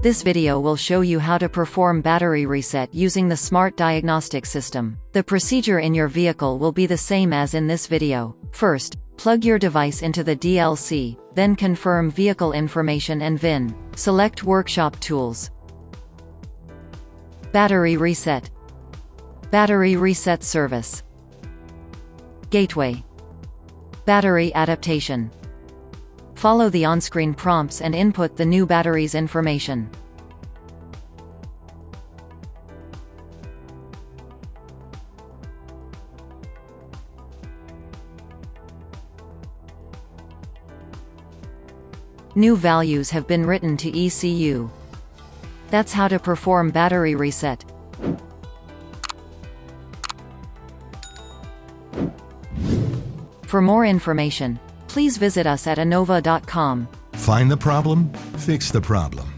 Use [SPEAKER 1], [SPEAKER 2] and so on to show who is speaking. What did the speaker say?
[SPEAKER 1] This video will show you how to perform battery reset using the Smart Diagnostic system. The procedure in your vehicle will be the same as in this video. First, plug your device into the DLC, then confirm vehicle information and VIN. Select Workshop Tools. Battery Reset. Battery Reset Service. Gateway. Battery Adaptation. Follow the on-screen prompts and input the new battery's information. New values have been written to ECU. That's how to perform battery reset. For more information, please visit us at innova.com.
[SPEAKER 2] Find the problem, fix the problem.